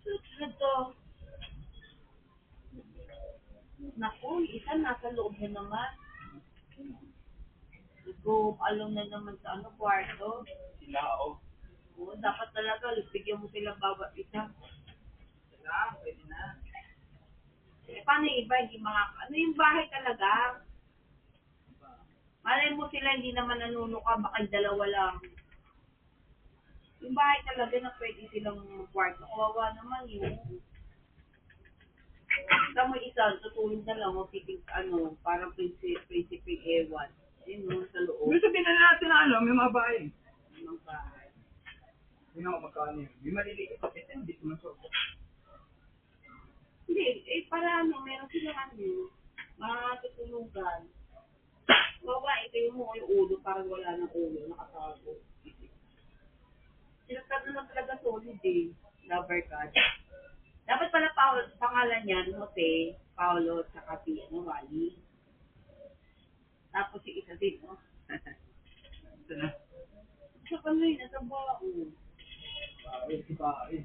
Susunod to. Naku, isa nasa loob na naman. Kung alam na naman sa ano, kwarto. Sila ako. Oo, dapat talaga, bigyan mo silang bawat isa. Sila, pwede na. Eh, paano yung iba, hindi ano yung bahay talaga? Malay mo sila, hindi naman nanunuka, baka dalawa lang. Yung bahay talaga na pwede silang kwarto. Kawawa naman yun. Isa mo isa, tutulog na lang, magpipig, parang prinsipe ewan. Ayun, no, sa loob. Ibig sabihin na natin na alam, may mga bahay. Ng bahay. Hindi na ako magkano yun. May maliliit pa kita, hindi ko masoko. Hindi, para meron silang matutulugan. Kawawa, ito mo yung ulo, parang wala ng ulo, nakatago. Sinagtad naman talaga solid eh. Lover card. Dapat pala pangalan niyan, Jose, Paolo, tsaka si Wally. Tapos yung isa din, no? Ito na. Sa kanya yun, nasa bao. Bahay, si bahay.